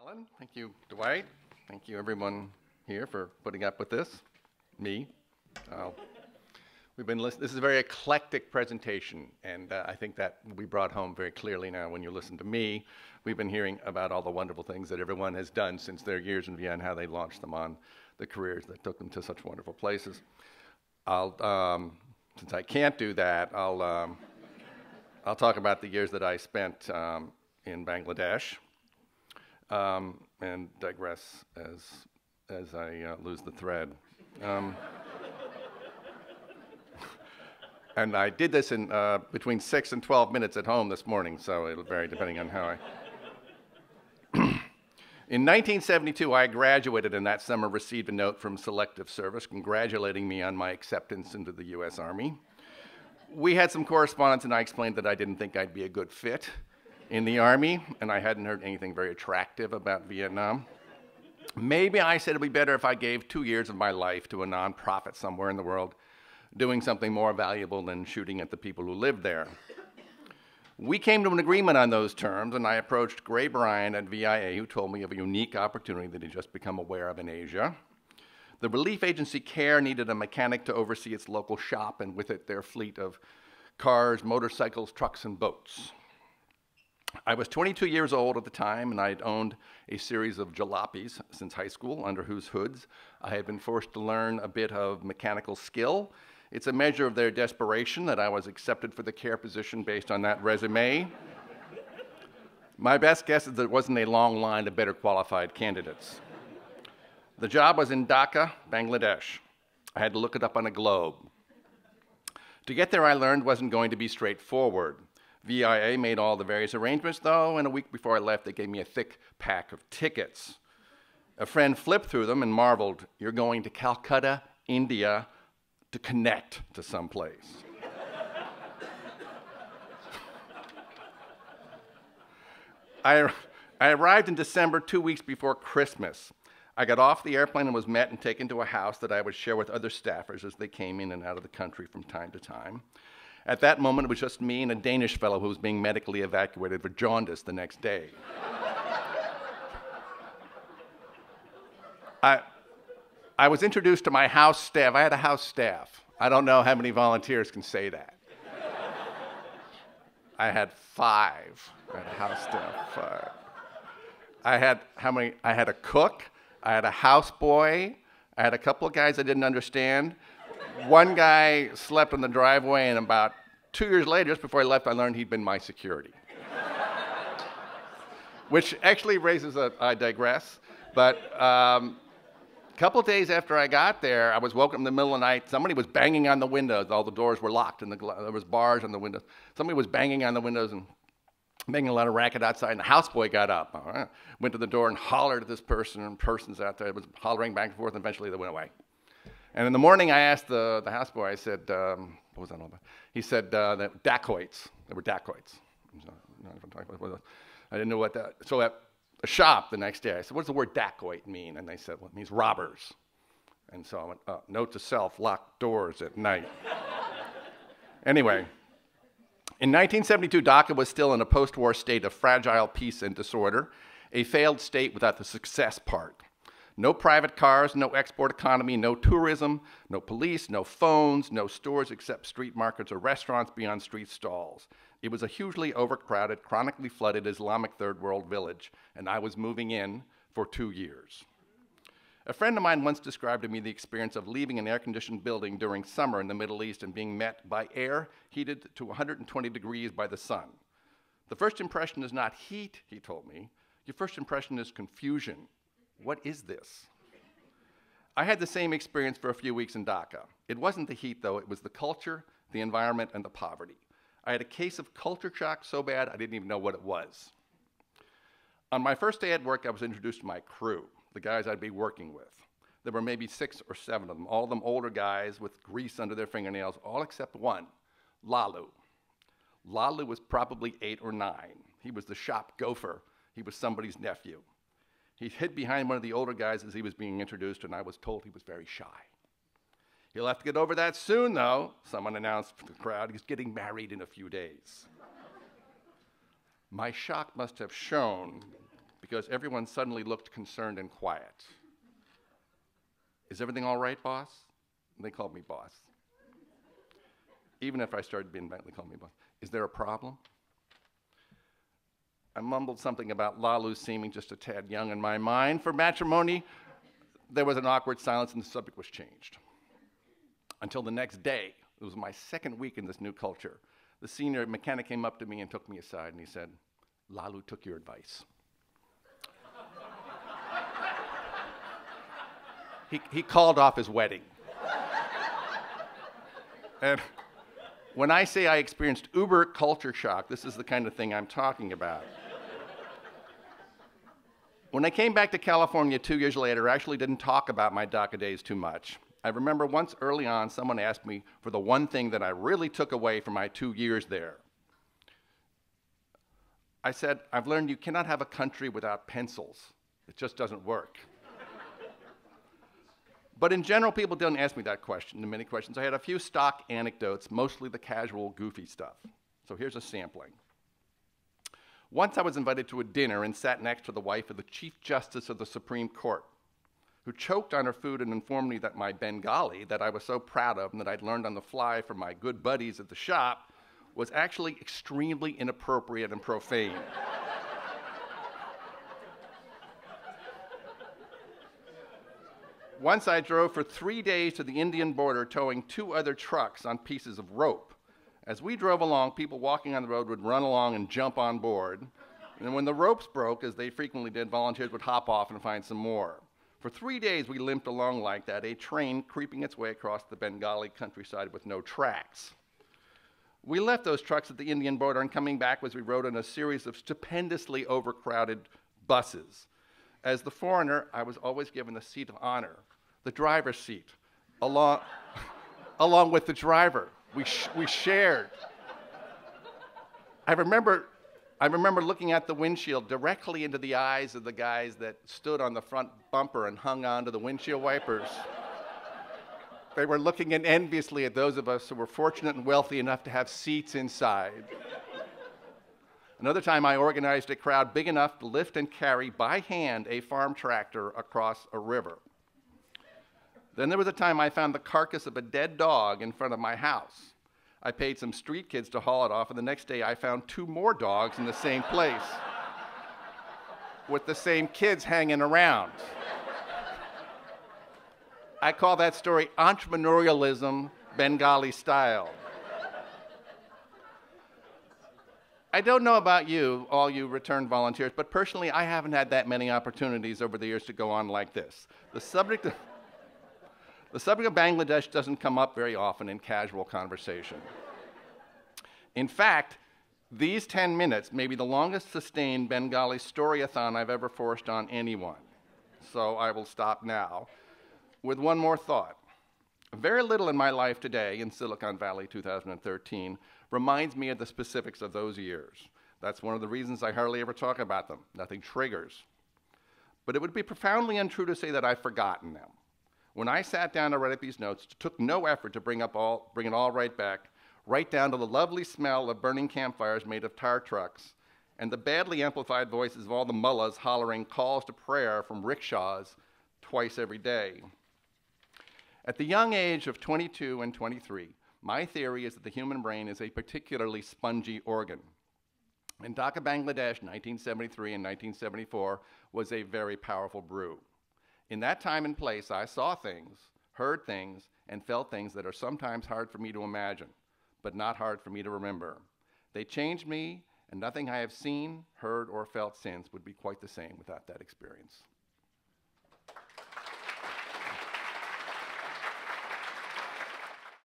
Alan. Thank you, Dwight. Thank you, everyone here, for putting up with this. Me. We've been listening. This is a very eclectic presentation, and I think that will be brought home very clearly now when you listen to me. We've been hearing about all the wonderful things that everyone has done since their years in Vienna and how they launched them on the careers that took them to such wonderful places. Since I can't do that, I'll talk about the years that I spent in Bangladesh and digress as I lose the thread. And I did this in between 6 and 12 minutes at home this morning, so it'll vary depending on how I... In 1972, I graduated, and that summer received a note from Selective Service congratulating me on my acceptance into the U.S. Army. We had some correspondence, and I explained that I didn't think I'd be a good fit in the Army, and I hadn't heard anything very attractive about Vietnam. Maybe I said it'd be better if I gave 2 years of my life to a nonprofit somewhere in the world, doing something more valuable than shooting at the people who lived there. We came to an agreement on those terms, and I approached Gray Bryan at VI3A, who told me of a unique opportunity that he'd just become aware of in Asia. The relief agency CARE needed a mechanic to oversee its local shop, and with it their fleet of cars, motorcycles, trucks, and boats. I was 22 years old at the time, and I had owned a series of jalopies since high school, under whose hoods I had been forced to learn a bit of mechanical skill. It's a measure of their desperation that I was accepted for the CARE position based on that resume. My best guess is there wasn't a long line of better qualified candidates. The job was in Dacca, Bangladesh. I had to look it up on a globe. To get there, I learned wasn't going to be straightforward. VI3A made all the various arrangements, though, and a week before I left, they gave me a thick pack of tickets. A friend flipped through them and marveled, "You're going to Calcutta, India, to connect to someplace." I arrived in December, 2 weeks before Christmas. I got off the airplane and was met and taken to a house that I would share with other staffers as they came in and out of the country from time to time. At that moment, it was just me and a Danish fellow who was being medically evacuated for jaundice the next day. I was introduced to my house staff. I had a house staff. I don't know how many volunteers can say that. I had 5. I had a house staff, 5. I had a cook. I had a houseboy. I had a couple of guys I didn't understand. One guy slept in the driveway, and about 2 years later, just before I left, I learned he'd been my security. Which actually raises I digress, but a couple of days after I got there, I was woken up in the middle of the night. Somebody was banging on the windows. All the doors were locked, and there was bars on the windows. Somebody was banging on the windows and making a lot of racket outside, and the houseboy got up, went to the door and hollered at this person, and person's out there, was hollering back and forth, and eventually they went away. And in the morning, I asked the houseboy, I said, what was that all about? He said that dacoits, there were dacoits. I didn't know what that, so at a shop the next day, I said, what does the word dacoit mean? And they said, well, it means robbers. And so I went, note to self, lock doors at night. Anyway, in 1972, Dacca was still in a post-war state of fragile peace and disorder, a failed state without the success part. No private cars, no export economy, no tourism, no police, no phones, no stores except street markets or restaurants beyond street stalls. It was a hugely overcrowded, chronically flooded Islamic third world village, and I was moving in for 2 years. A friend of mine once described to me the experience of leaving an air-conditioned building during summer in the Middle East and being met by air heated to 120 degrees by the sun. The first impression is not heat, he told me. Your first impression is confusion. What is this? I had the same experience for a few weeks in Dacca. It wasn't the heat, though. It was the culture, the environment, and the poverty. I had a case of culture shock so bad I didn't even know what it was. On my first day at work, I was introduced to my crew, the guys I'd be working with. There were maybe 6 or 7 of them, all of them older guys with grease under their fingernails, all except one, Lalu. Lalu was probably 8 or 9. He was the shop gopher. He was somebody's nephew. He hid behind one of the older guys as he was being introduced, and I was told he was very shy. He'll have to get over that soon, though, someone announced to the crowd. He's getting married in a few days. My shock must have shown because everyone suddenly looked concerned and quiet. Is everything all right, boss? And they called me boss. Even if I started being bad, they called me boss. Is there a problem? I mumbled something about Lalu seeming just a tad young in my mind for matrimony. There was an awkward silence and the subject was changed. Until the next day, it was my second week in this new culture. The senior mechanic came up to me and took me aside and he said, Lalu took your advice. He called off his wedding. And when I say I experienced uber culture shock, this is the kind of thing I'm talking about. When I came back to California 2 years later, I actually didn't talk about my Dacca days too much. I remember once early on, someone asked me for the one thing that I really took away from my 2 years there. I said, I've learned you cannot have a country without pencils. It just doesn't work. But in general, people don't ask me that question, the many questions. I had a few stock anecdotes, mostly the casual, goofy stuff. So here's a sampling. Once I was invited to a dinner and sat next to the wife of the Chief Justice of the Supreme Court, who choked on her food and informed me that my Bengali, that I was so proud of and that I'd learned on the fly from my good buddies at the shop, was actually extremely inappropriate and profane. Once I drove for 3 days to the Indian border towing 2 other trucks on pieces of rope. As we drove along, people walking on the road would run along and jump on board. And when the ropes broke, as they frequently did, volunteers would hop off and find some more. For 3 days, we limped along like that, a train creeping its way across the Bengali countryside with no tracks. We left those trucks at the Indian border, and coming back as we rode on a series of stupendously overcrowded buses. As the foreigner, I was always given the seat of honor, the driver's seat, along with the driver. We shared. I remember looking at the windshield directly into the eyes of the guys that stood on the front bumper and hung on to the windshield wipers. They were looking in enviously at those of us who were fortunate and wealthy enough to have seats inside. Another time I organized a crowd big enough to lift and carry by hand a farm tractor across a river. Then there was a time I found the carcass of a dead dog in front of my house. I paid some street kids to haul it off, and the next day I found 2 more dogs in the same place with the same kids hanging around. I call that story entrepreneurialism, Bengali style. I don't know about you, all you returned volunteers, but personally, I haven't had that many opportunities over the years to go on like this. The subject of Bangladesh doesn't come up very often in casual conversation. In fact, these 10 minutes may be the longest sustained Bengali story-a-thon I've ever forced on anyone. So I will stop now with one more thought. Very little in my life today, in Silicon Valley 2013, reminds me of the specifics of those years. That's one of the reasons I hardly ever talk about them. Nothing triggers. But it would be profoundly untrue to say that I've forgotten them. When I sat down to write up these notes, it took no effort to bring it all right back, right down to the lovely smell of burning campfires made of tar trucks, and the badly amplified voices of all the mullahs hollering calls to prayer from rickshaws twice every day. At the young age of 22 and 23, my theory is that the human brain is a particularly spongy organ. In Dacca, Bangladesh, 1973 and 1974 was a very powerful brew. In that time and place, I saw things, heard things, and felt things that are sometimes hard for me to imagine, but not hard for me to remember. They changed me, and nothing I have seen, heard, or felt since would be quite the same without that experience.